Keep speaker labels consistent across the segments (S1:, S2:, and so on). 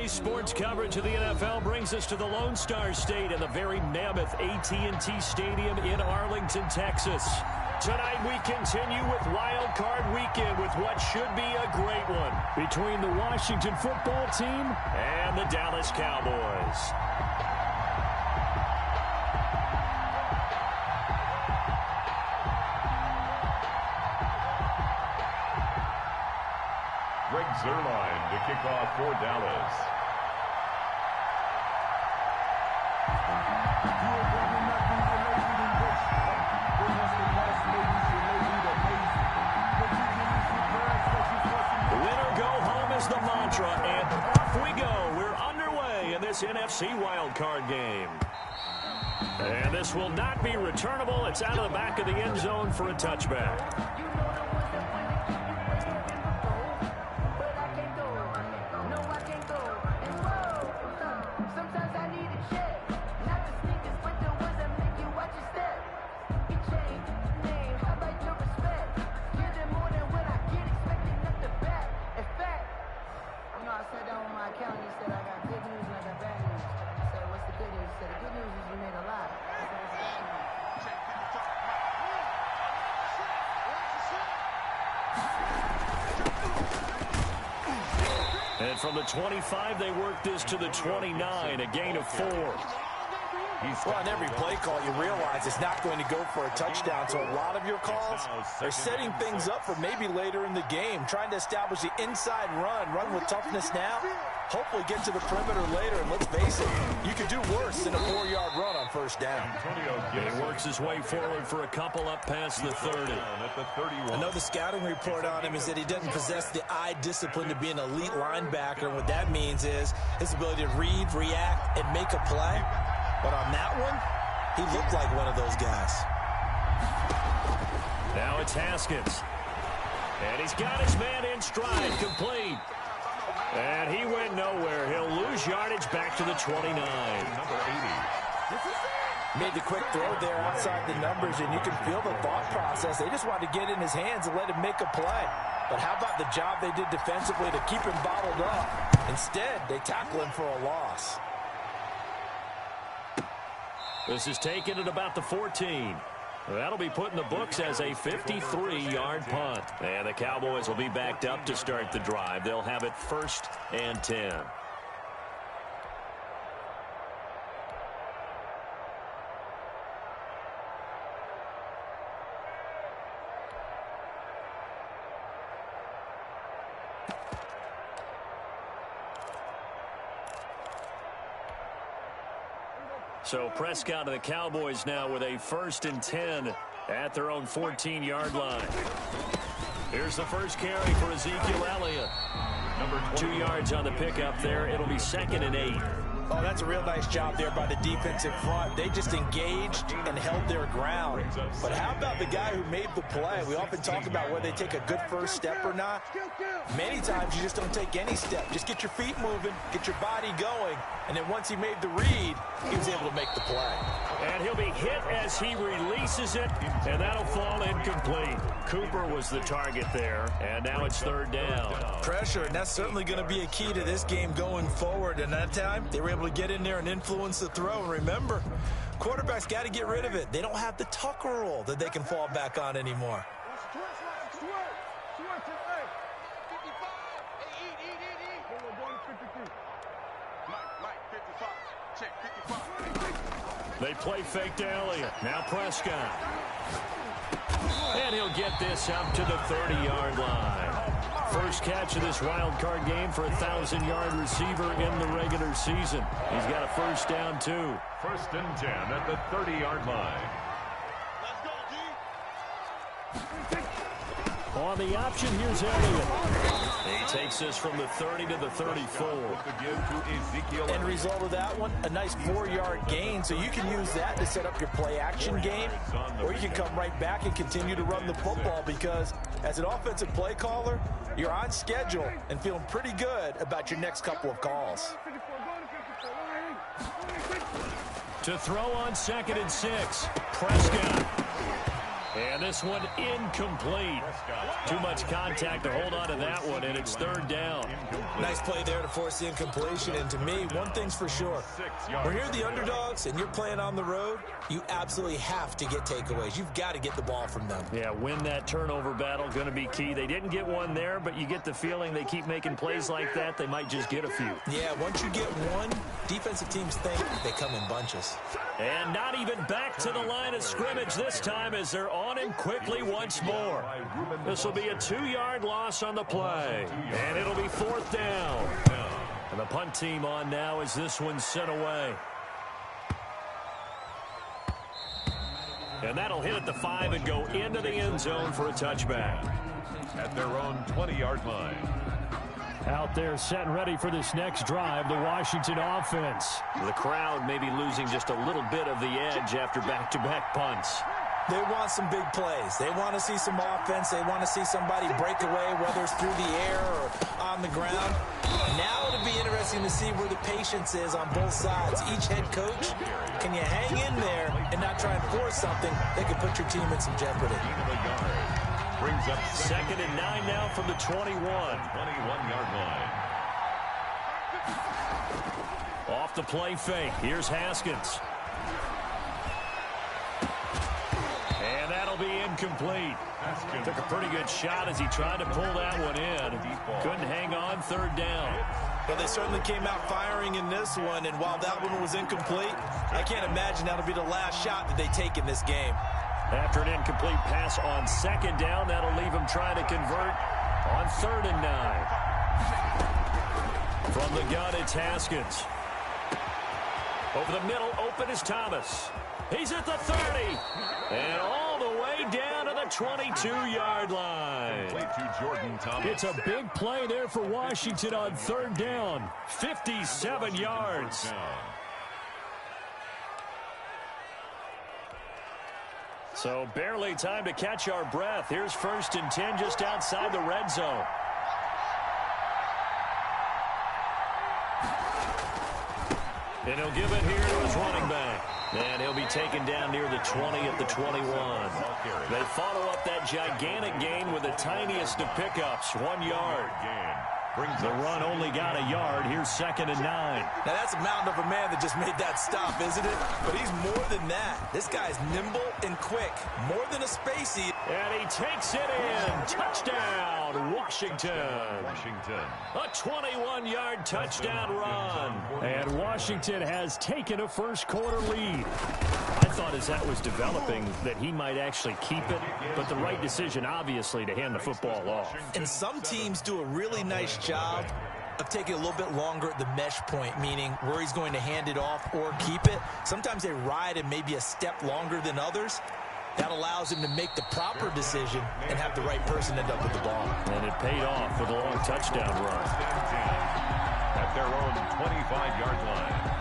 S1: Today's sports coverage of the NFL brings us to the Lone Star State and the very mammoth AT&T Stadium in Arlington, Texas. Tonight we continue with Wild Card Weekend with what should be a great one between the Washington football team and the Dallas Cowboys.
S2: Greg Zuerlein to kick off for Dallas.
S1: Winner go home is the mantra, and off we go. We're underway in this NFC wildcard game. And this will not be returnable. It's out of the back of the end zone for a touchback. And from the 25, they work this to the 29, a gain of 4.
S3: Well, on every play call, you realize it's not going to go for a touchdown, so a lot of your calls are setting things up for maybe later in the game, trying to establish the inside run with toughness now, hopefully get to the perimeter later, and let's face it, you could do worse than a 4-yard run on first down.
S1: He works his way forward for a couple up past the 30.
S3: I know the scouting report on him is that he doesn't possess the eye discipline to be an elite linebacker, and what that means is his ability to read, react, and make a play. But on that one, he looked like one of those guys.
S1: Now it's Haskins. And he's got his man in stride, complete. And he went nowhere. He'll lose yardage back to the 29.
S2: Number 80.
S3: Made the quick throw there outside the numbers, and you can feel the thought process. They just wanted to get in his hands and let him make a play. But how about the job they did defensively to keep him bottled up? Instead, they tackle him for a loss.
S1: This is taken at about the 14. That'll be put in the books as a 53-yard punt. And the Cowboys will be backed up to start the drive. They'll have it 1st and 10. So Prescott and the Cowboys now with a 1st and 10 at their own 14-yard line. Here's the first carry for Ezekiel Elliott. 2 yards on the pickup there. It'll be 2nd and 8.
S3: Oh, that's a real nice job there by the defensive front. They just engaged and held their ground. But how about the guy who made the play? We often talk about whether they take a good first step or not. Many times you just don't take any step. Just get your feet moving, get your body going, and then once he made the read, he was able to make the play.
S1: And he'll be hit as he releases it, and that'll fall incomplete. Cooper was the target there, and now it's 3rd down.
S3: Pressure, and that's certainly going to be a key to this game going forward. And that time, they were able to get in there and influence the throw. And remember, quarterbacks got to get rid of it. They don't have the Tucker rule that they can fall back on anymore.
S1: They play fake to Elliott. Now Prescott. And he'll get this up to the 30-yard line. First catch of this wild card game for a 1,000-yard receiver in the regular season. He's got a 1st down, too.
S2: 1st and 10 at the 30-yard line.
S1: On the option, here's Elliott. He takes this from the 30 to the 34.
S3: End result of that one, a nice 4-yard gain. So you can use that to set up your play-action game, or you can come right back and continue to run the football because as an offensive play caller, you're on schedule and feeling pretty good about your next couple of calls.
S1: To throw on 2nd and 6, Prescott. And this one incomplete. Too much contact to hold on to that one, and it's third down.
S3: Nice play there to force the incompletion. And to me, one thing's for sure. When you're the underdogs and you're playing on the road, you absolutely have to get takeaways. You've got to get the ball from them.
S1: Yeah, win that turnover battle, going to be key. They didn't get one there, but you get the feeling they keep making plays like that, they might just get a few.
S3: Yeah, once you get one, defensive teams think they come in bunches.
S1: And not even back to the line of scrimmage this time as they're on him quickly once more. This will be a 2-yard loss on the play. And it'll be fourth down. And the punt team on now as this one's sent away. And that'll hit at the 5 and go into the end zone for a touchback.
S2: At their own 20-yard line.
S1: Out there set and ready for this next drive, the Washington offense. The crowd may be losing just a little bit of the edge after back-to-back punts.
S3: They want some big plays. They want to see some offense. They want to see somebody break away, whether it's through the air or on the ground. Now it'll be interesting to see where the patience is on both sides. Each head coach, can you hang in there and not try and force something that could put your team in some jeopardy?
S2: Brings up
S1: second and 9 now from the 21.
S2: 21-yard line.
S1: Off the play fake. Here's Haskins. And that'll be incomplete. Took a pretty good shot as he tried to pull that one in. Couldn't hang on, third down.
S3: Well, they certainly came out firing in this one, and while that one was incomplete, I can't imagine that'll be the last shot that they take in this game.
S1: After an incomplete pass on second down, that'll leave him trying to convert on third and 9. From the gun, it's Haskins. Over the middle, open is Thomas. He's at the 30. And all the way down to the 22-yard line.
S2: To Jordan Thomas.
S1: It's a big play there for Washington on third down. 57 yards. So barely time to catch our breath. Here's first and 10 just outside the red zone. And he'll give it here to his running back. And he'll be taken down near the 20 at the 21. They follow up that gigantic gain with the tiniest of pickups, 1 yard. The run only got a yard. Here's second and 9.
S3: Now, that's a mountain of a man that just made that stop, isn't it? But he's more than that. This guy's nimble and quick. More than a spacey.
S1: And he takes it in. Touchdown, Washington. A 21-yard touchdown run. And Washington has taken a first-quarter lead. I thought as that was developing that he might actually keep it, but the right decision, obviously, to hand the football off.
S3: And some teams do a really nice job of taking a little bit longer at the mesh point, meaning where he's going to hand it off or keep it. Sometimes they ride it maybe a step longer than others. That allows him to make the proper decision and have the right person end up with the ball.
S1: And it paid off with a long touchdown run.
S2: At their own 25-yard line.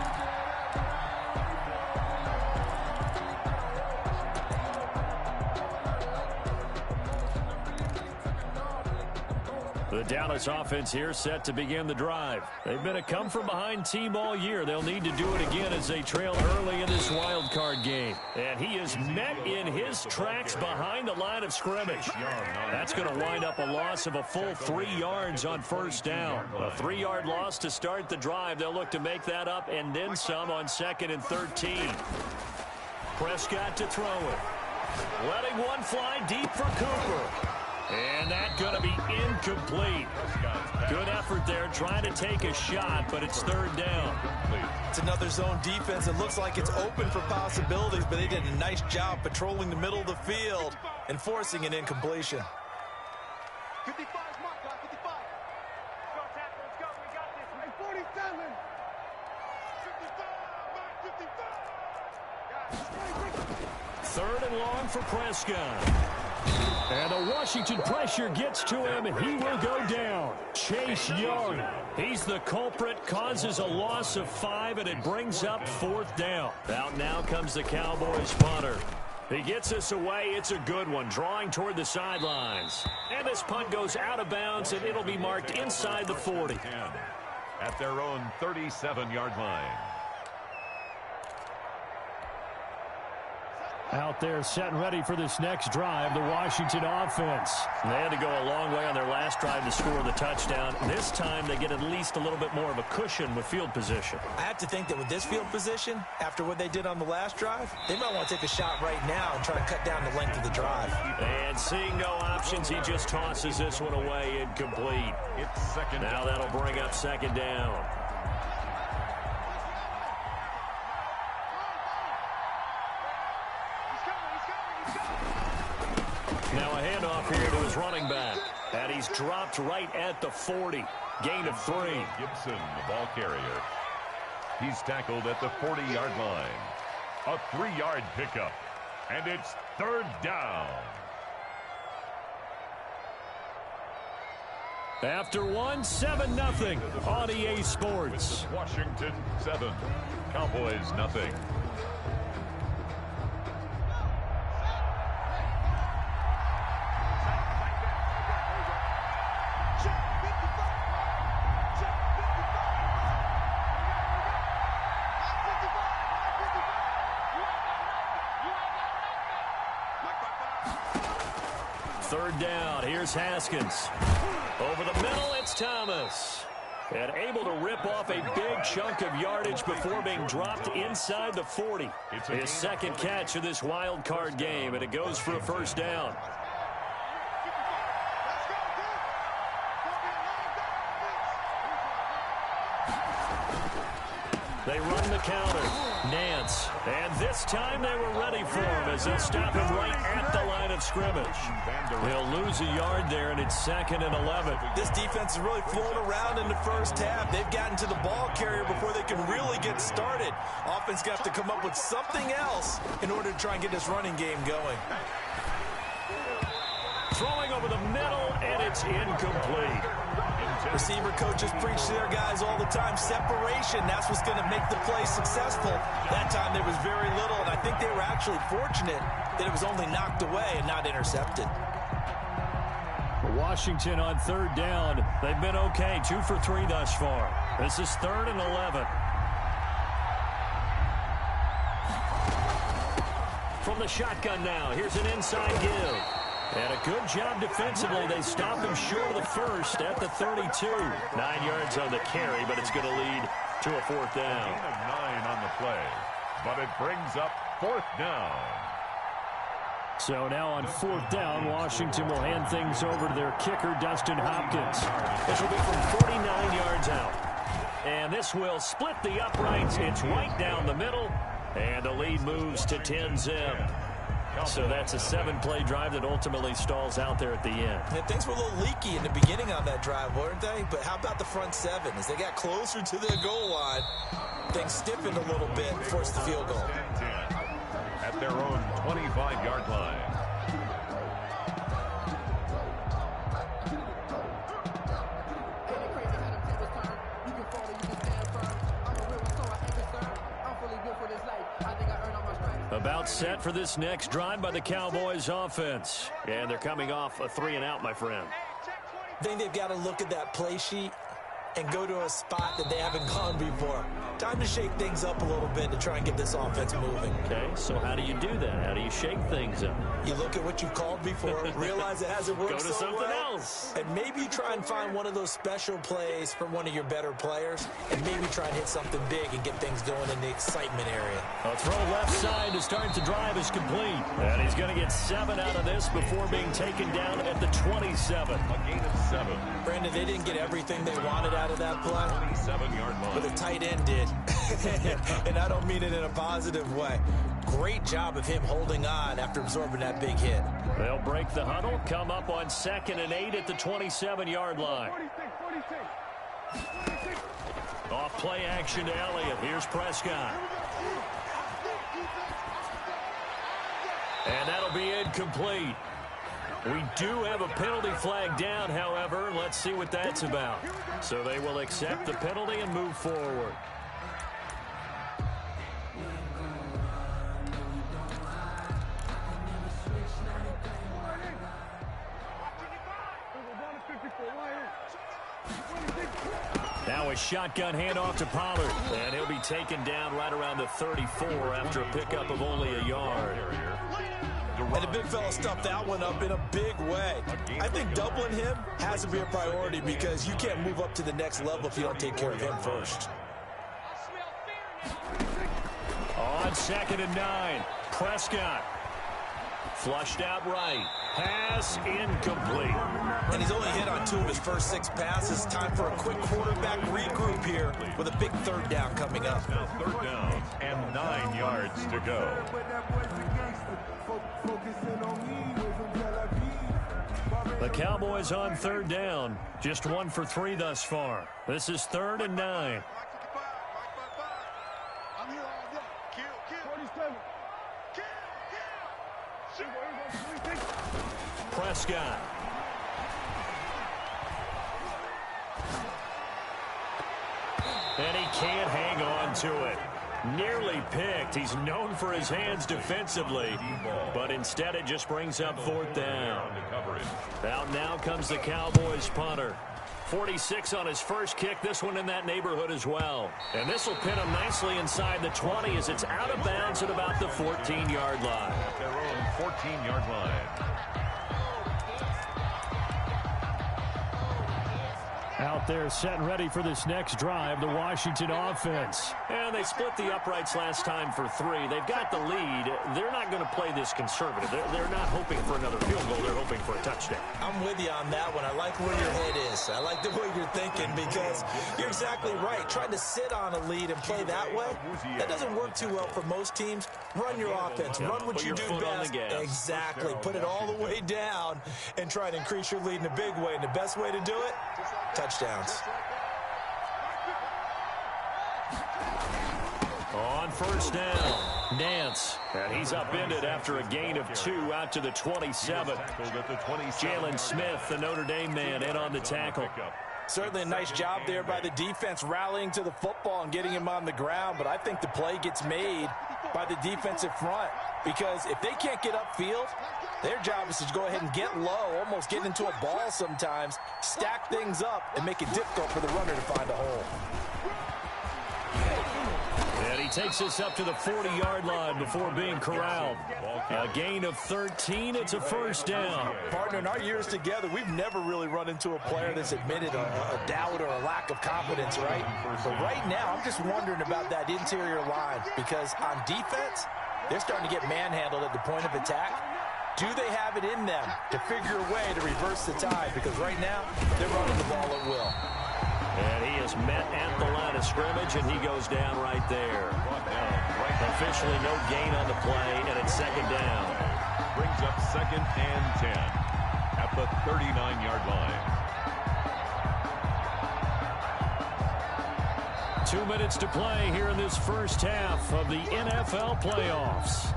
S1: The Dallas offense here set to begin the drive. They've been a come-from-behind team all year. They'll need to do it again as they trail early in this wild card game. And he is met in his tracks behind the line of scrimmage. That's going to wind up a loss of a full 3 yards on first down. A 3-yard loss to start the drive. They'll look to make that up and then some on second and 13. Prescott to throw it. Letting one fly deep for Cooper. And that's going to be incomplete. Good effort there trying to take a shot, but it's third down.
S3: It's another zone defense. It looks like it's open for possibilities, but they did a nice job patrolling the middle of the field and forcing an incompletion.
S4: 55, mark, 55. Let's go. We got this. Hey, 47. 55, 55.
S1: Third and long for Prescott. And the Washington pressure gets to him. He will go down. Chase Young. He's the culprit, causes a loss of 5, and it brings up fourth down. Out now comes the Cowboys punter. He gets us away. It's a good one, drawing toward the sidelines. And this punt goes out of bounds, and it'll be marked inside the 40.
S2: At their own 37-yard line.
S1: Out there set and ready for this next drive, the Washington offense. They had to go a long way on their last drive to score the touchdown. This time they get at least a little bit more of a cushion with field position.
S3: I have to think that with this field position, after what they did on the last drive, they might want to take a shot right now and try to cut down the length of the drive.
S1: And seeing no options, he just tosses this one away incomplete.
S2: It's second down.
S1: Now that'll bring up second down. Now a handoff here to his running back. And he's dropped right at the 40. Gain of 3.
S2: Gibson, the ball carrier. He's tackled at the 40-yard line. A 3-yard pickup. And it's third down.
S1: After 7-0 on EA Sports.
S2: Washington 7. Cowboys nothing.
S1: Third down, here's Haskins. Over the middle, it's Thomas. And able to rip off a big chunk of yardage before being dropped inside the 40. His second catch of this wild card game, and it goes for a first down. They run the counter. Nance. And this time they were ready for him as they'll stop him right at the line of scrimmage. They'll lose a yard there, and it's 2nd and 11.
S3: This defense is really flown around in the first half. They've gotten to the ball carrier before they can really get started. Offense going to have to come up with something else in order to try and get this running game going.
S1: Throwing over the middle, and it's incomplete.
S3: Receiver coaches preach to their guys all the time. Separation, that's what's going to make the play successful. That time there was very little, and I think they were actually fortunate that it was only knocked away and not intercepted.
S1: Washington on third down. They've been okay, 2 for 3 thus far. This is 3rd and 11. From the shotgun now, here's an inside give. And a good job defensively. They stop him short of the first at the 32. 9 yards on the carry, but it's going to lead to a 4th down.
S2: Gain of 9 on the play, but it brings up 4th down.
S1: So now on 4th down, Washington will hand things over to their kicker, Dustin Hopkins. This will be from 49 yards out. And this will split the uprights. It's right down the middle. And the lead moves to 10-zip. So that's a 7-play drive that ultimately stalls out there at the end.
S3: And things were a little leaky in the beginning on that drive, weren't they? But how about the front 7? As they got closer to their goal line, things stiffened a little bit and forced the field goal.
S2: At their own 25-yard line.
S1: About set for this next drive by the Cowboys offense. And they're coming off a 3-and-out, my friend.
S3: I think they've got to look at that play sheet and go to a spot that they haven't gone before. Time to shake things up a little bit to try and get this offense moving.
S1: Okay, so how do you do that? How do you shake things up?
S3: You look at what you've called before, realize it hasn't worked
S1: Go to
S3: so
S1: something
S3: well,
S1: else.
S3: and maybe you try and find one of those special plays from one of your better players, and maybe try and hit something big and get things going in the excitement area.
S1: A throw left side to start the drive is complete. And he's going to get 7 out of this before being taken down at the 27.
S2: A gain of 7.
S3: Brandon, they didn't get everything they wanted out of that play.
S2: 27-yard line.
S3: But the tight end did. And I don't mean it in a positive way. Great job of him holding on after absorbing that big hit.
S1: They'll break the huddle, come up on 2nd and 8 at the 27-yard line. Off play action to Elliott. Here's Prescott. And that'll be incomplete. We do have a penalty flag down, however. Let's see what that's about. So they will accept the penalty and move forward. Now a shotgun handoff to Pollard. And he'll be taken down right around the 34 after a pickup of only a yard.
S3: And the big fella stuffed that one up in a big way. I think doubling him has to be a priority because you can't move up to the next level if you don't take care of him first.
S1: On 2nd and 9, Prescott. Flushed out right. Pass incomplete.
S3: And he's only hit on 2 of his first 6 passes. Time for a quick quarterback regroup here with a big 3rd down coming up.
S2: Now 3rd down and 9 yards to go.
S1: The Cowboys on 3rd down. Just 1 for 3 thus far. This is 3rd and 9. Prescott. And he can't hang on to it. Nearly picked. He's known for his hands defensively, but instead it just brings up 4th down. Out now comes the Cowboys punter. 46 on his first kick. This one in that neighborhood as well. And this will pin him nicely inside the 20 as it's out of bounds at about the 14-yard line.
S2: At their own 14-yard line.
S1: Out there set and ready for this next drive, the Washington offense. And they split the uprights last time for 3. They've got the lead. They're not going to play this conservative. They're not hoping for another field goal. They're hoping for a touchdown.
S3: I'm with you on that one. I like where your head is. I like the way you're thinking because you're exactly right. Trying to sit on a lead and play that way, that doesn't work too well for most teams. Run your offense. Run what you do best. Exactly. Put it all the way down and try to increase your lead in a big way. And the best way to do it, touchdowns.
S1: On 1st down, Nance. And he's upended after a gain of 2 out to the 27. Jalen Smith, the Notre Dame man, in on the tackle.
S3: Certainly a nice job there by the defense rallying to the football and getting him on the ground. But I think the play gets made by the defensive front because if they can't get upfield, their job is to go ahead and get low, almost get into a ball sometimes, stack things up, and make it difficult for the runner to find a hole.
S1: And he takes us up to the 40-yard line before being corralled. A gain of 13. It's a 1st down.
S3: Partner, in our years together, we've never really run into a player that's admitted a doubt or a lack of confidence, right? But right now, I'm just wondering about that interior line because on defense, they're starting to get manhandled at the point of attack. Do they have it in them to figure a way to reverse the tide? Because right now, they're running the ball at will.
S1: And he is met at the line of scrimmage, and he goes down right there. Officially no gain on the play, and it's 2nd down.
S2: Brings up 2nd and 10 at the 39-yard line.
S1: 2 minutes to play here in this first half of the NFL playoffs.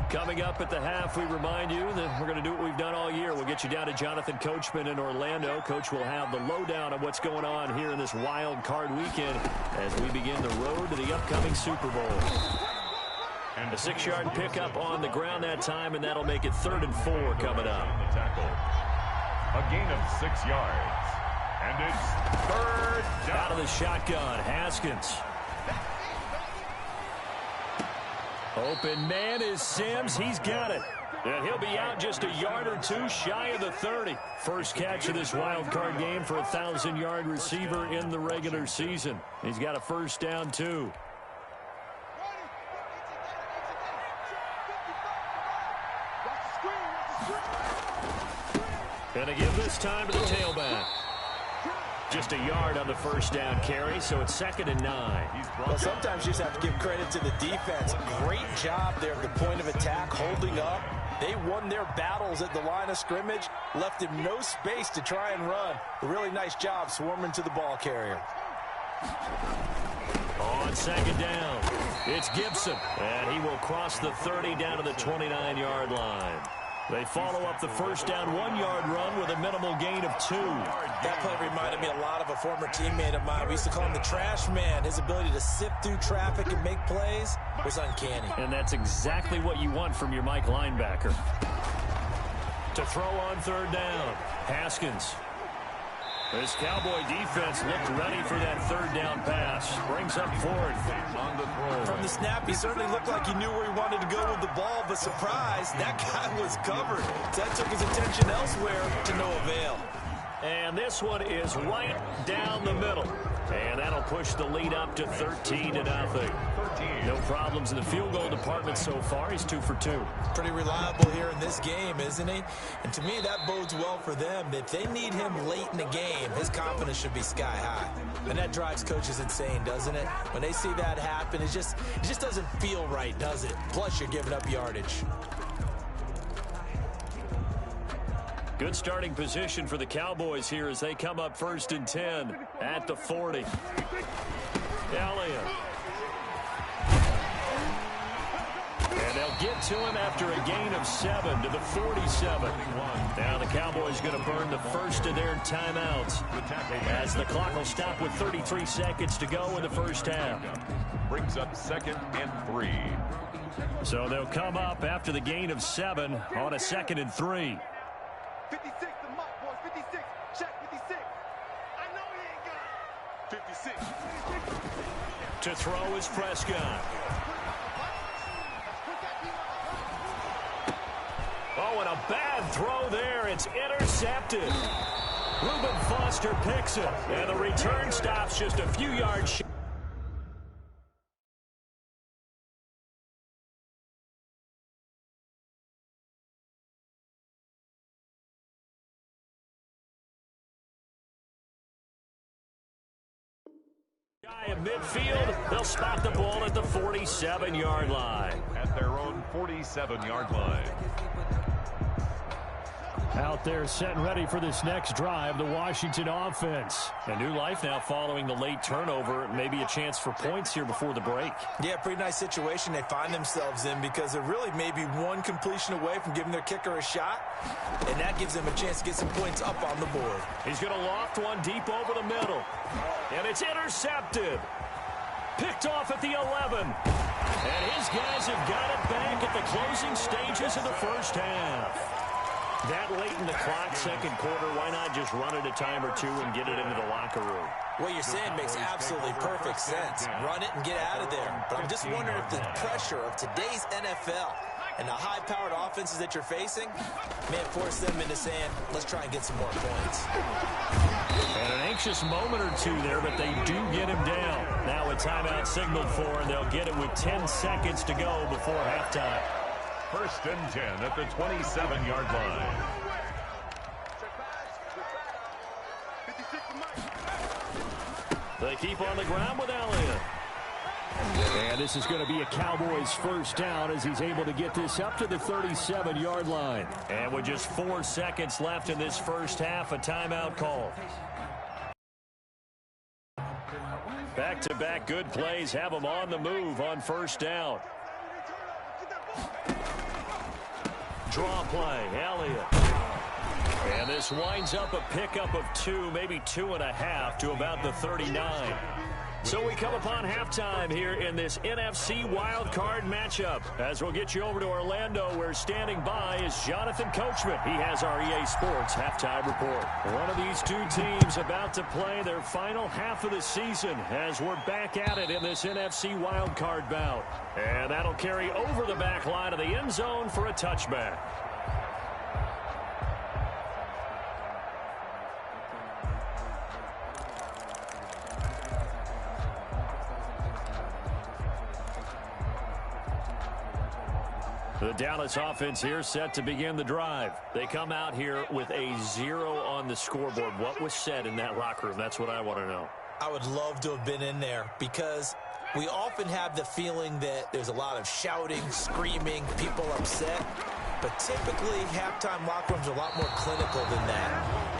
S1: Coming up at the half, we remind you that we're going to do what we've done all year. We'll get you down to Jonathan Coachman in Orlando. Coach will have the lowdown of what's going on here in this wild card weekend as we begin the road to the upcoming Super Bowl. And a 6-yard pickup on the ground that time, and that'll make it 3rd and 4 coming up.
S2: A gain of 6 yards. And it's 3rd down.
S1: Out of the shotgun, Haskins. Open man is Sims. He's got it. And he'll be out just a yard or 2 shy of the 30. First catch of this wild card game for a 1,000-yard receiver in the regular season. He's got a 1st down, too. And a give this time to the tailback. Just a yard on the 1st down carry, so it's 2nd and 9.
S3: Well, sometimes you just have to give credit to the defense. Great job there at the point of attack, holding up. They won their battles at the line of scrimmage, left him no space to try and run. A really nice job swarming to the ball carrier.
S1: On 2nd down, it's Gibson, and he will cross the 30 down to the 29-yard line. They follow up the 1st down 1-yard run with a minimal gain of 2.
S3: That play reminded me a lot of a former teammate of mine. We used to call him the trash man. His ability to sift through traffic and make plays was uncanny.
S1: And that's exactly what you want from your Mike linebacker. To throw on 3rd down, Haskins. This Cowboy defense looked ready for that third down pass. Brings up fourth.
S2: On the throw.
S3: From the snap, he certainly looked like he knew where he wanted to go with the ball, but surprise, that guy was covered. That took his attention elsewhere to no avail.
S1: And this one is right down the middle. And that'll push the lead up to 13-0. No problems in the field goal department so far. He's 2 for 2.
S3: Pretty reliable here in this game, isn't he? And to me, that bodes well for them. If they need him late in the game, his confidence should be sky high. And that drives coaches insane, doesn't it? When they see that happen, it just doesn't feel right, does it? Plus, you're giving up yardage.
S1: Good starting position for the Cowboys here as they come up 1st and 10 at the 40. Elliott. And they'll get to him after a gain of 7 to the 47. Now the Cowboys going to burn the first of their timeouts as the clock will stop with 33 seconds to go in the first half.
S2: Brings up 2nd and 3.
S1: So they'll come up after the gain of 7 on a 2nd and 3.
S4: 56, the mark, boys. 56. Check 56. I know he ain't got it. 56.
S1: To throw is Prescott. Oh, and a bad throw there. It's intercepted. Reuben Foster picks it. And the return stops just a few yards short. In midfield, they'll spot the ball at the 47-yard line.
S2: At their own 47-yard line.
S1: Out there set and ready for this next drive, the Washington offense. A new life now following the late turnover. Maybe a chance for points here before the break.
S3: Yeah, pretty nice situation they find themselves in because they're really maybe one completion away from giving their kicker a shot. And that gives them a chance to get some points up on the board.
S1: He's going to loft one deep over the middle. And it's intercepted. Picked off at the 11. And his guys have got it back at the closing stages of the first half. That late in the clock, second quarter, why not just run it a time or two and get it into the locker room?
S3: What you're saying makes absolutely perfect sense. Run it and get out of there. But I'm just wondering if the pressure of today's NFL and the high-powered offenses that you're facing may force them into saying, let's try and get some more points.
S1: And an anxious moment or two there, but they do get him down. Now a timeout signaled for, and they'll get it with 10 seconds to go before halftime.
S2: 1st and 10 at the 27-yard line.
S1: They keep on the ground with Elliott. And this is going to be a Cowboys first down as he's able to get this up to the 37-yard line. And with just 4 seconds left in this first half, a timeout call. Back-to-back good plays have them on the move on first down. Draw play, Elliott. And this winds up a pickup of 2, maybe 2.5 to about the 39. So we come upon halftime here in this NFC wildcard matchup. As we'll get you over to Orlando, where standing by is Jonathan Coachman. He has our EA Sports halftime report. One of these two teams about to play their final half of the season as we're back at it in this NFC wildcard bout. And that'll carry over the back line of the end zone for a touchback. The Dallas offense here set to begin the drive. They come out here with a 0 on the scoreboard. What was said in that locker room? That's what I want to know.
S3: I would love to have been in there because we often have the feeling that there's a lot of shouting, screaming, people upset. But typically, halftime locker rooms are a lot more clinical than that.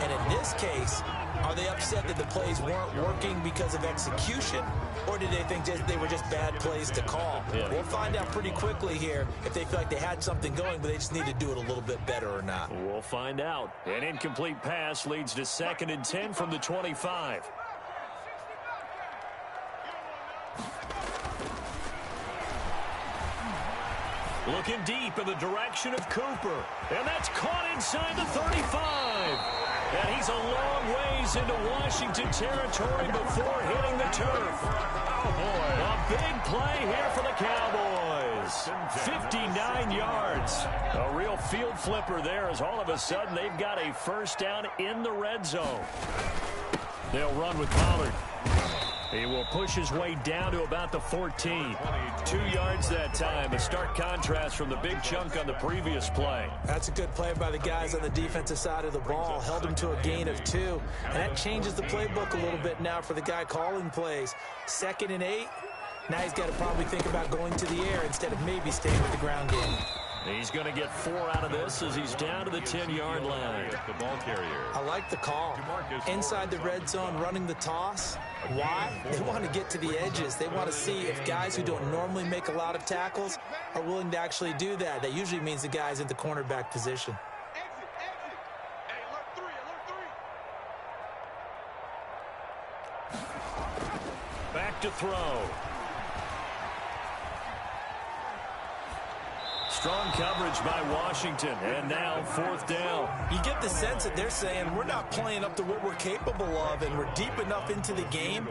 S3: And in this case, are they upset that the plays weren't working because of execution, or did they think they were just bad plays to call? Yeah. We'll find out pretty quickly here if they feel like they had something going, but they just need to do it a little bit better or not.
S1: We'll find out. An incomplete pass leads to 2nd and 10 from the 25. Looking deep in the direction of Cooper. And that's caught inside the 35. And he's a long ways into Washington territory before hitting the turf. Oh, boy. A big play here for the Cowboys. 59 yards. A real field flipper there as all of a sudden they've got a first down in the red zone. They'll run with Pollard. He will push his way down to about the 14. 2 yards that time. A stark contrast from the big chunk on the previous play.
S3: That's a good play by the guys on the defensive side of the ball. Held him to a gain of 2. And that changes the playbook a little bit now for the guy calling plays. 2nd and 8. Now he's got to probably think about going to the air instead of maybe staying with the ground game.
S1: He's going to get 4 out of this as he's down to the 10-yard line.
S2: The ball carrier.
S3: I like the call. Inside the red zone, running the toss. Why? They want to get to the edges. They want to see if guys who don't normally make a lot of tackles are willing to actually do that. That usually means the guy's in the cornerback position.
S1: Back to throw. Strong coverage by Washington, and now 4th down.
S3: You get the sense that they're saying we're not playing up to what we're capable of, and we're deep enough into the game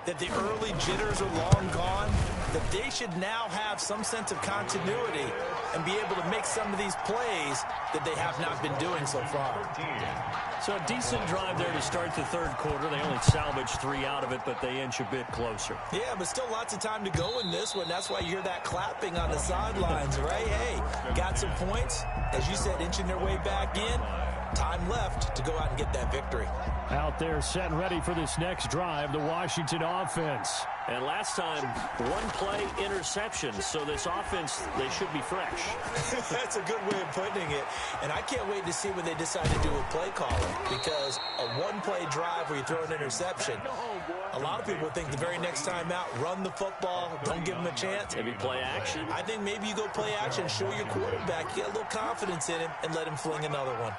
S3: that the early jitters are long gone, that they should now have some sense of continuity and be able to make some of these plays that they have not been doing so far.
S1: So a decent drive there to start the 3rd quarter. They only salvaged 3 out of it, but they inch a bit closer.
S3: Yeah, but still lots of time to go in this one. That's why you hear that clapping on the sidelines, right? Hey, got some points. As you said, inching their way back in. Time left to go out and get that victory.
S1: Out there set and ready for this next drive, the Washington offense. And last time, 1-play interception. So this offense, they should be fresh.
S3: That's a good way of putting it. And I can't wait to see what they decide to do with play calling. Because a 1-play drive where you throw an interception, a lot of people think the very next time out, run the football, don't give them a chance.
S1: Maybe play action?
S3: I think maybe you go play action, show your quarterback, get a little confidence in him, and let him fling another one.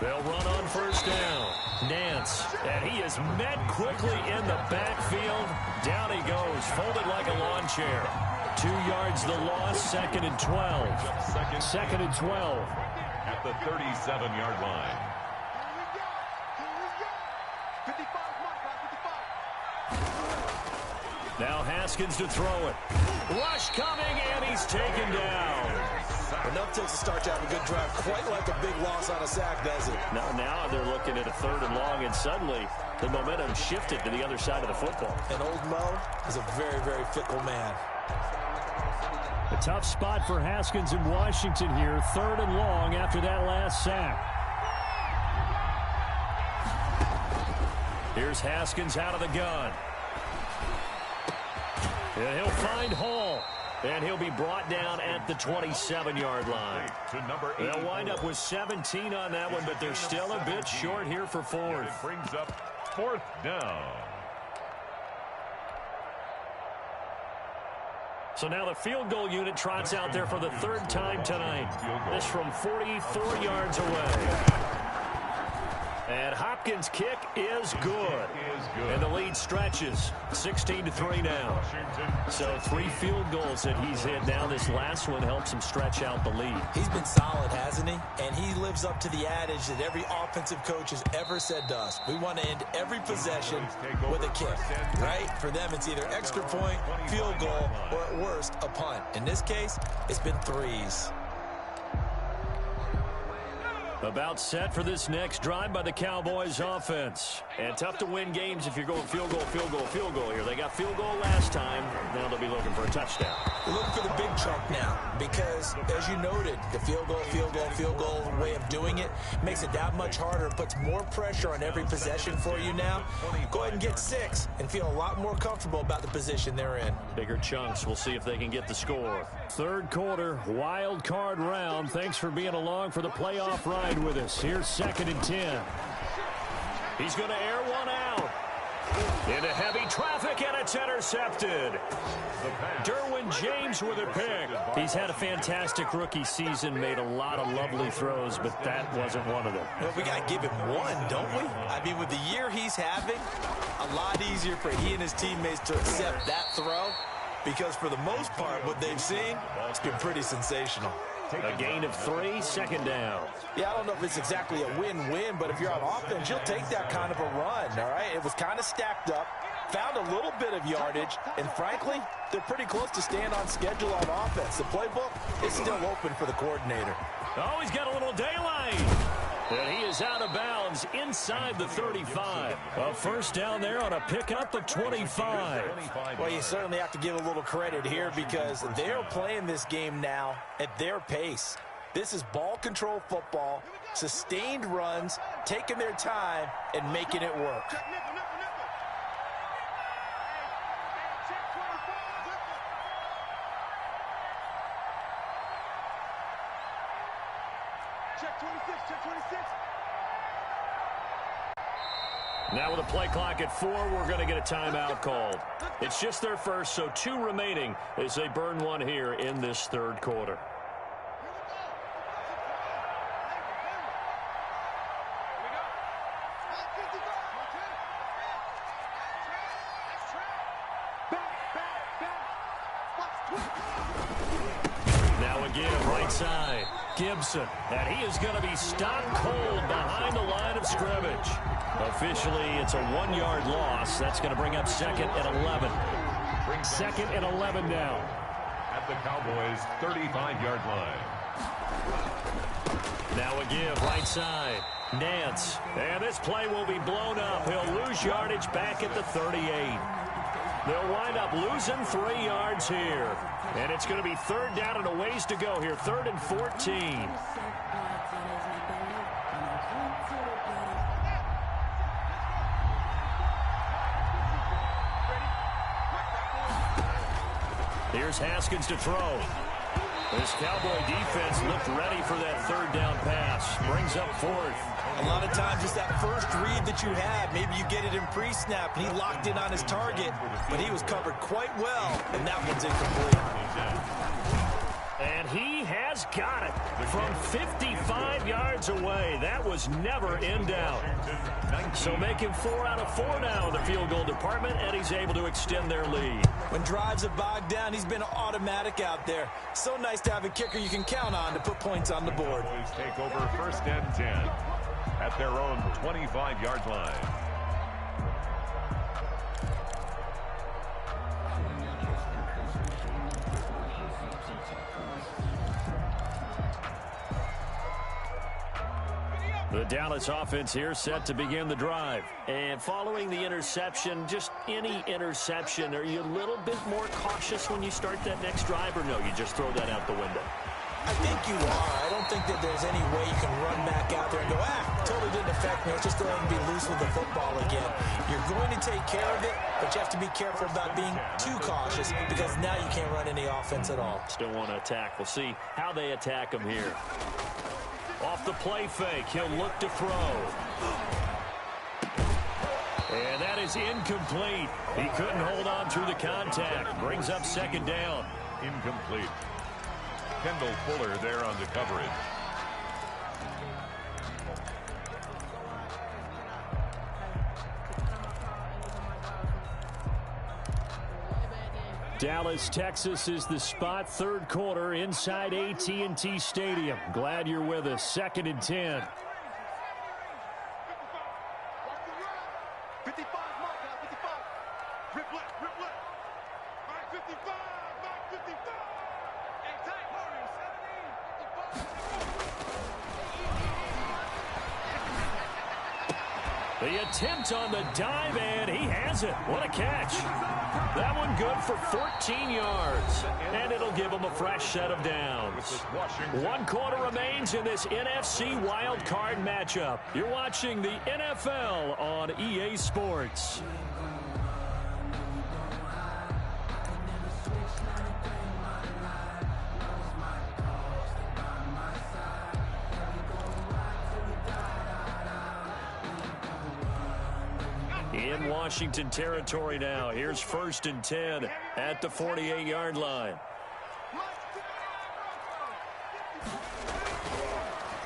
S1: They'll run on 1st down. Nance, and he is met quickly in the backfield. Down he goes, folded like a lawn chair. 2 yards the loss, 2nd and 12. 2nd and 12.
S2: At the 37-yard line.
S1: Now Haskins to throw it. Rush coming, and he's taken down.
S3: Enough to start to have a good drive. Quite like a big loss on a sack, does it?
S1: Now they're looking at a 3rd and long, and suddenly the momentum shifted to the other side of the football.
S3: And old Mo is a very, very fickle man.
S1: A tough spot for Haskins in Washington here. 3rd and long after that last sack. Here's Haskins out of the gun. And he'll find Hall. And he'll be brought down at the 27-yard line. They'll wind up with 17 on that one, but they're still a bit short here for 4th.
S2: It brings up 4th down.
S1: So now the field goal unit trots out there for the 3rd time tonight. This from 44 yards away. And Hopkins' kick is good. And the lead stretches. 16-3 now. So 3 field goals that he's hit now. This last one helps him stretch out the lead.
S3: He's been solid, hasn't he? And he lives up to the adage that every offensive coach has ever said to us. We want to end every possession with a kick, right? For them, it's either extra point, field goal, or at worst, a punt. In this case, it's been 3s.
S1: About set for this next drive by the Cowboys offense. And tough to win games if you're going field goal, field goal, field goal here. They got field goal last time. Now they'll be looking for a touchdown.
S3: They're looking for the big chunk now because, as you noted, the field goal way of doing it makes it that much harder. It puts more pressure on every possession for you now. Go ahead and get 6 and feel a lot more comfortable about the position they're in.
S1: Bigger chunks. We'll see if they can get the score. 3rd quarter, wild card round. Thanks for being along for the playoff ride with us. Here's 2nd and 10. He's going to air one out. Into heavy traffic, and it's intercepted. Derwin James with a pick. He's had a fantastic rookie season, made a lot of lovely throws, but that wasn't one of them.
S3: Well, we got to give him one, don't we? I mean, with the year he's having, a lot easier for he and his teammates to accept that throw because for the most part, what they've seen, it's been pretty sensational.
S1: A gain of 3, second down.
S3: Yeah, I don't know if it's exactly a win-win, but if you're on offense, you'll take that kind of a run, all right? It was kind of stacked up, found a little bit of yardage, and frankly, they're pretty close to staying on schedule on offense. The playbook is still open for the coordinator.
S1: Oh, he's got a little daylight. And he is out of bounds inside the 35. A first down there on a pickup of 25.
S3: Well, you certainly have to give a little credit here because they're playing this game now at their pace. This is ball control football, sustained runs, taking their time, and making it work.
S4: Check 26, check 26.
S1: Now with a play clock at 4, we're going to get a timeout called. It's just their first, so 2 remaining as they burn one here in this third quarter. Now again, right side. Gibson, and he is going to be stopped cold behind the line of scrimmage. Officially, it's a 1-yard loss. That's going to bring up second and 11. Second and 11 now.
S2: At the Cowboys' 35-yard line.
S1: Now again, right side. Nance. And this play will be blown up. He'll lose yardage back at the 38. They'll wind up losing 3 yards here. And it's going to be third down and a ways to go here. 3rd and 14. Here's Haskins to throw. This Cowboy defense looked ready for that third down pass. Brings up 4th.
S3: A lot of times it's that first read that you have. Maybe you get it in pre-snap, and he locked in on his target, but he was covered quite well, and that one's incomplete.
S1: And he has got it from 55 yards away. That was never in doubt. So making 4 out of 4 now in the field goal department, and he's able to extend their lead.
S3: When drives have bogged down, he's been automatic out there. So nice to have a kicker you can count on to put points on the board.
S2: Cowboys take over 1st and 10 at their own 25-yard line.
S1: The Dallas offense here set to begin the drive. And following the interception, just any interception, are you a little bit more cautious when you start that next drive, or no, you just throw that out the window?
S3: I think you are. I don't think that there's any way you can run back out there and go, totally didn't affect me. Let's just go ahead and be loose with the football again. You're going to take care of it, but you have to be careful about being too cautious because now you can't run any offense at all.
S1: Still want to attack. We'll see how they attack him here. Off the play fake, he'll look to throw. And that is incomplete. He couldn't hold on through the contact. Brings up second down.
S2: Incomplete. Kendall Fuller there on the coverage.
S1: Dallas, Texas is the spot. Third quarter inside AT&T Stadium. Glad you're with us. 2nd and 10.
S4: 55, mark out, 55. Rip left, rip left. All right, 55, mark 55. Hey, tight, corner, 17, 55.
S1: The attempt on the dive, and he has it. What a catch. That one good for 14 yards. And it'll give him a fresh set of downs. 1 quarter remains in this NFC Wild Card matchup. You're watching the NFL on EA Sports. In Washington territory now. Here's 1st and 10 at the 48-yard line.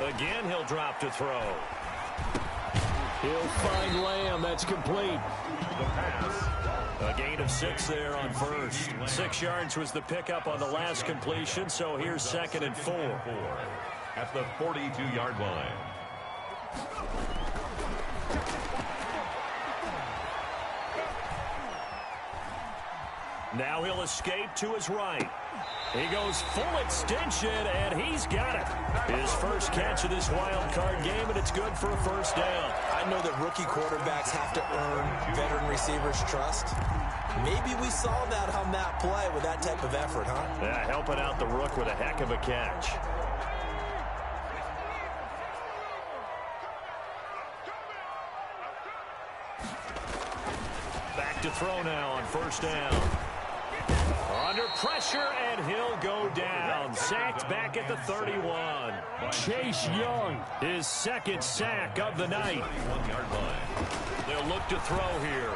S1: Again, he'll drop to throw. He'll find Lamb. That's complete.
S2: The pass
S1: A gain of 6 there on first. 6 yards was the pickup on the last completion, so here's 2nd and 4.
S2: At the 42-yard line.
S1: Now he'll escape to his right. He goes full extension, and he's got it. His first catch of this wild card game, and it's good for a first down.
S3: I know that rookie quarterbacks have to earn veteran receivers' trust. Maybe we saw that on that play with that type of effort, huh?
S1: Yeah, helping out the rook with a heck of a catch. Back to throw now on first down. Under pressure, and he'll go down. Sacked back at the 31. Chase Young, his 2nd sack of the night.
S2: 31-yard line.
S1: They'll look to throw here.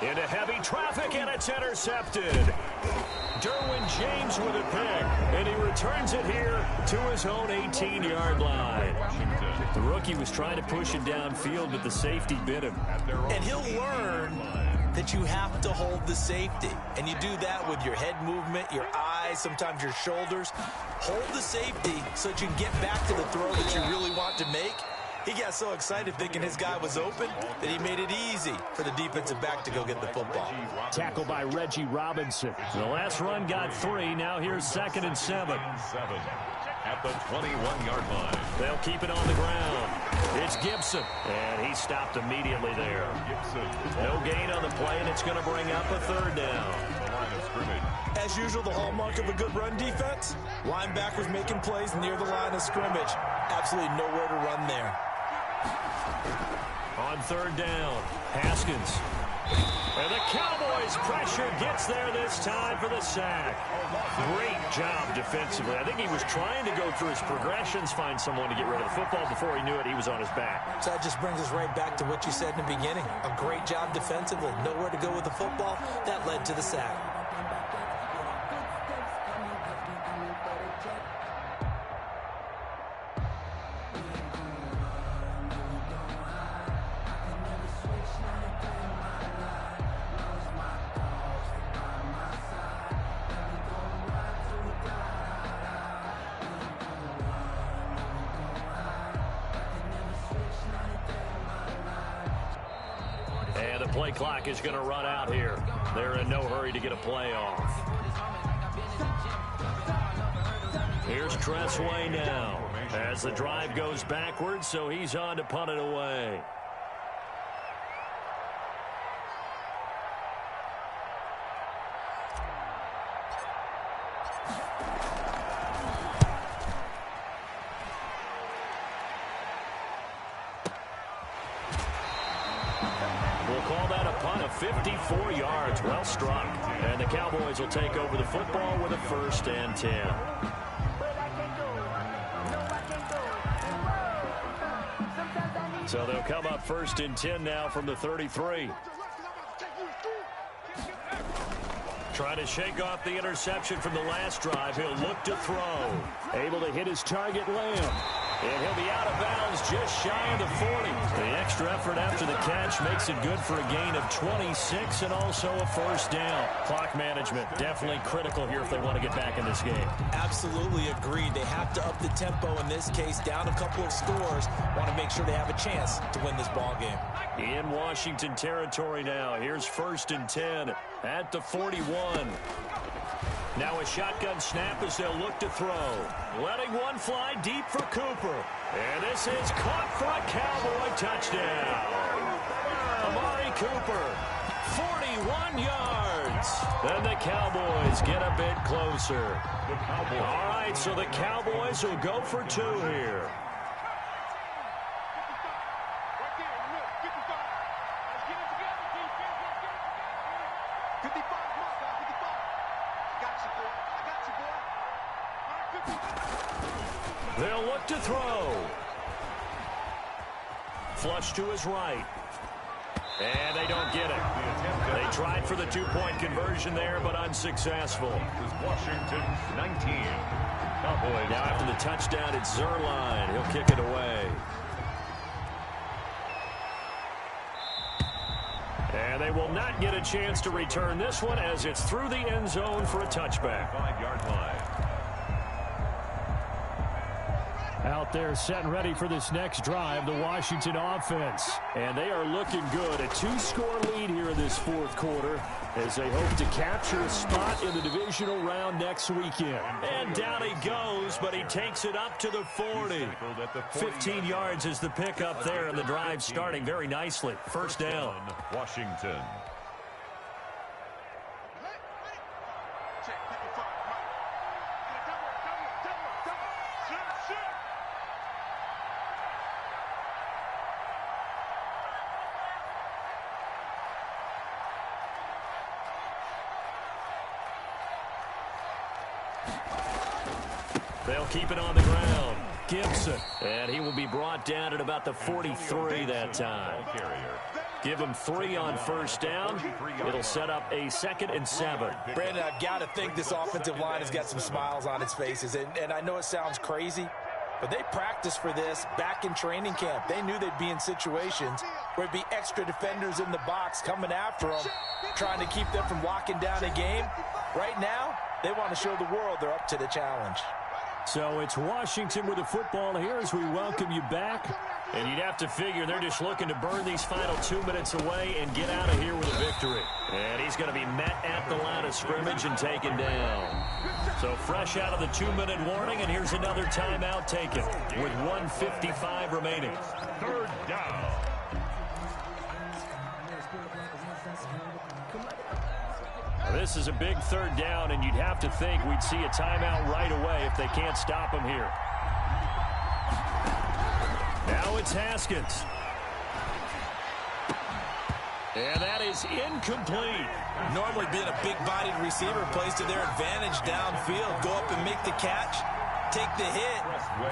S1: Into heavy traffic, and it's intercepted. Derwin James with a pick, and he returns it here to his own 18-yard line. The rookie was trying to push it downfield, but the safety bit him.
S3: And he'll learn that you have to hold the safety. And you do that with your head movement, your eyes, sometimes your shoulders. Hold the safety so that you can get back to the throw that you really want to make. He got so excited thinking his guy was open that he made it easy for the defensive back to go get the football.
S1: Tackled by Reggie Robinson. The last run got 3. Now here's 2nd and 7.
S2: At the 21-yard line.
S1: They'll keep it on the ground. It's Gibson, and he stopped immediately there. No gain on the play, and it's going to bring up a 3rd down.
S3: As usual, the hallmark of a good run defense, linebackers making plays near the line of scrimmage. Absolutely nowhere to run there.
S1: On 3rd down, Haskins. And the Cowboys pressure gets there this time for the sack. Great job defensively. I think he was trying to go through his progressions, find someone to get rid of the football. Before he knew it, he was on his back.
S3: So that just brings us right back to what you said in the beginning. A great job defensively. Nowhere to go with the football. That led to the sack.
S1: Play clock is going to run out here. They're in no hurry to get a play off. Here's Tressway now as the drive goes backwards, so he's on to punt it away. We'll call that a punt of 54 yards. Well struck. And the Cowboys will take over the football with a 1st and 10. So they'll come up 1st and 10 now from the 33. Trying to shake off the interception from the last drive. He'll look to throw. Able to hit his target, Lamb. And he'll be out of bounds just shy of the 40. The extra effort after the catch makes it good for a gain of 26 and also a 1st down. Clock management definitely critical here if they want to get back in this game.
S3: Absolutely agreed. They have to up the tempo in this case, down a couple of scores. Want to make sure they have a chance to win this ball game.
S1: In Washington territory now. Here's 1st and 10 at the 41. Now a shotgun snap as they'll look to throw. Letting one fly deep for Cooper. And this is caught for a Cowboy touchdown. Amari Cooper, 41 yards. And the Cowboys get a bit closer. All right, so the Cowboys will go for 2 here. They'll look to throw. Flush to his right. And they don't get it. They tried for the 2-point conversion there, but unsuccessful.
S2: Washington 19. Cowboys.
S1: Now after the touchdown, it's Zuerlein. He'll kick it away. And they will not get a chance to return this one as it's through the end zone for a touchback.
S2: 5-yard line.
S1: Out there set and ready for this next drive, the Washington offense. And they are looking good. A 2-score lead here in this fourth quarter as they hope to capture a spot in the divisional round next weekend. And down he goes, but he takes it up to the 40. 15 yards is the pickup there, and the drive starting very nicely. First down.
S2: Washington.
S1: They'll keep it on the ground. Gibson. And he will be brought down at about the 43 that time. Give him 3 on first down. It'll set up a 2nd and 7.
S3: Brandon, I've got to think this offensive line has got some smiles on its faces. And I know it sounds crazy, but they practiced for this back in training camp. They knew they'd be in situations where it'd be extra defenders in the box coming after them, trying to keep them from locking down a game. Right now, they want to show the world they're up to the challenge.
S1: So it's Washington with the football here as we welcome you back. And you'd have to figure they're just looking to burn these final 2 minutes away and get out of here with a victory. And he's going to be met at the line of scrimmage and taken down. So fresh out of the 2-minute warning, and here's another timeout taken with 1:55 remaining.
S2: 3rd down.
S1: This is a big 3rd down, and you'd have to think we'd see a timeout right away if they can't stop him here. Now it's Haskins. And that is incomplete.
S3: Normally being a big-bodied receiver plays to their advantage downfield. Go up and make the catch, take the hit,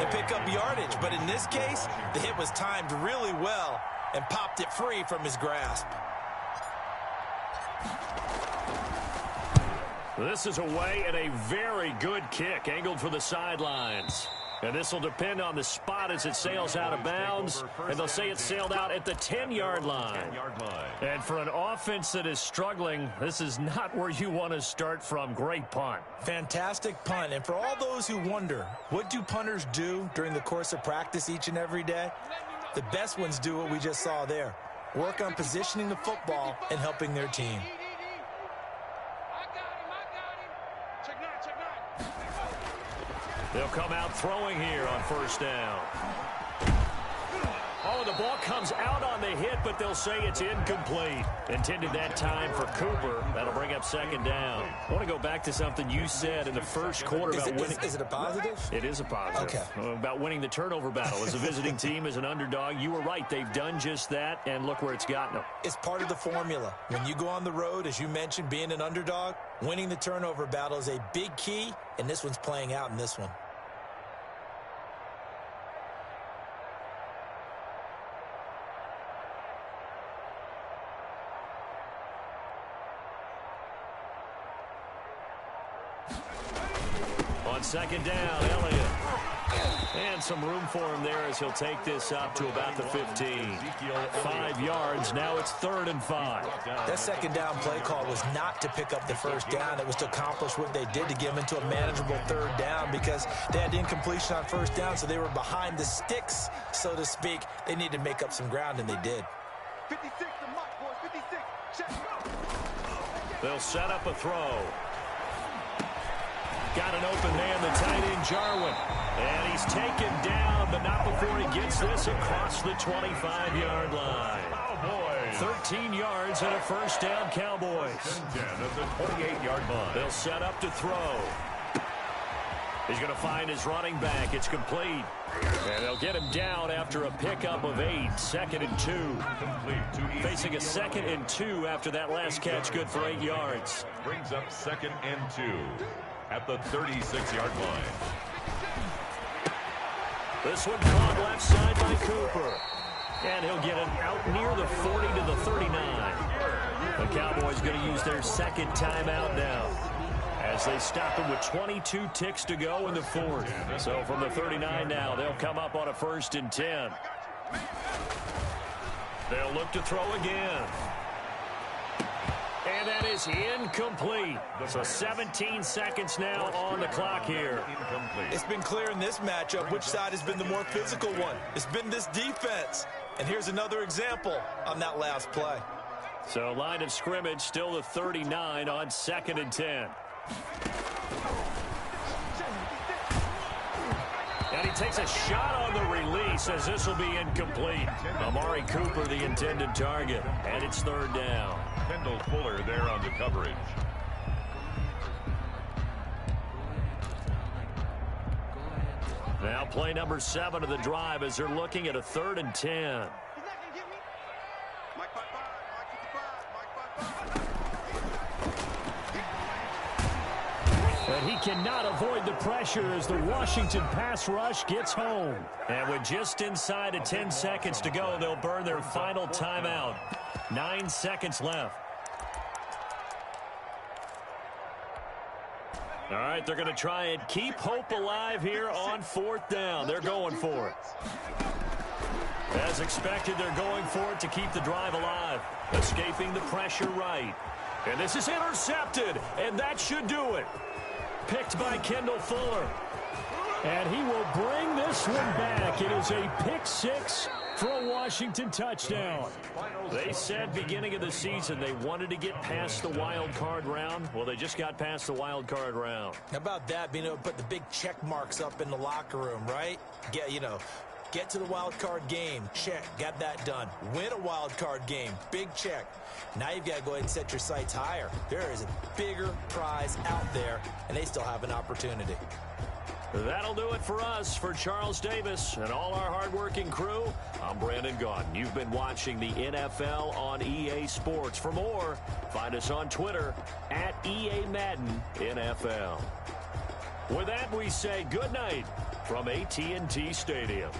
S3: and pick up yardage. But in this case, the hit was timed really well and popped it free from his grasp.
S1: This is away and a very good kick angled for the sidelines. And this will depend on the spot as it sails out of bounds. And they'll say it sailed out at the 10-yard line. And for an offense that is struggling, this is not where you want to start from. Great punt.
S3: Fantastic punt. And for all those who wonder, what do punters do during the course of practice each and every day? The best ones do what we just saw there. Work on positioning the football and helping their team.
S1: They'll come out throwing here on first down. Oh, the ball comes out on the hit, but they'll say it's incomplete. Intended that time for Cooper. That'll bring up 2nd down. I want to go back to something you said in the first quarter about winning.
S3: Is it a positive?
S1: It is a positive.
S3: Okay.
S1: About winning the turnover battle. As a visiting team, as an underdog, you were right. They've done just that, and look where it's gotten them.
S3: It's part of the formula. When you go on the road, as you mentioned, being an underdog, winning the turnover battle is a big key, and this one's playing out in this one.
S1: On 2nd down, Elliott. And some room for him there as he'll take this up to about the 15. 5 yards. Now it's 3rd and 5.
S3: That 2nd down play call was not to pick up the first down. It was to accomplish what they did to get them into a manageable 3rd down because they had incompletion on first down, so they were behind the sticks, so to speak. They needed to make up some ground, and they did.
S4: 56, the mark, boys. 56. Check.
S1: They'll set up a throw. Got an open man, the tight end, Jarwin. And he's taken down, but not before he gets this across the 25-yard line.
S2: Cowboys.
S1: 13 yards and a first down, Cowboys.
S2: 10 at the 28-yard line.
S1: They'll set up to throw. He's going to find his running back. It's complete. And they'll get him down after a pickup of 8. 2nd and 2.
S2: Complete to
S1: Facing a 2nd and 2 after that last catch, good for 8 yards.
S2: Brings up 2nd and 2 at the 36-yard line.
S1: This one caught left side by Cooper. And he'll get it out near the 40 to the 39. The Cowboys going to use their 2nd timeout now as they stop him with 22 ticks to go in the 4th. So from the 39 now, they'll come up on a 1st and 10. They'll look to throw again. And that is incomplete. So 17 seconds now on the clock here.
S2: Incomplete.
S3: It's been clear in this matchup which side has been the more physical one. It's been this defense. And here's another example on that last play.
S1: So line of scrimmage still the 39 on 2nd and 10. And he takes a shot on the release as this will be incomplete. Amari Cooper, the intended target. And it's 3rd down.
S2: Kendall Fuller there on the coverage.
S1: Now play number 7 of the drive as they're looking at a 3rd and 10.
S4: He's not going to get me. Mike 5-5, Mike 55, Mike 5-5.
S1: But he cannot avoid the pressure as the Washington pass rush gets home. And with just inside of 10 seconds to go, they'll burn their final timeout. 9 seconds left. All right, they're going to try and keep hope alive here on 4th down. They're going for it. As expected, they're going for it to keep the drive alive. Escaping the pressure right. And this is intercepted, and that should do it. Picked by Kendall Fuller. And he will bring this one back. It is a pick 6 for a Washington touchdown. They said beginning of the season they wanted to get past the wild card round. Well, they just got past the wild card round.
S3: How about that, being able to put the big check marks up in the locker room, right? Get to the wild card game. Check. Got that done. Win a wild card game. Big check. Now you've got to go ahead and set your sights higher. There is a bigger prize out there, and they still have an opportunity.
S1: That'll do it for us. For Charles Davis and all our hardworking crew, I'm Brandon Gaudin. You've been watching the NFL on EA Sports. For more, find us on Twitter at EA Madden NFL. With that, we say good night from AT&T Stadium.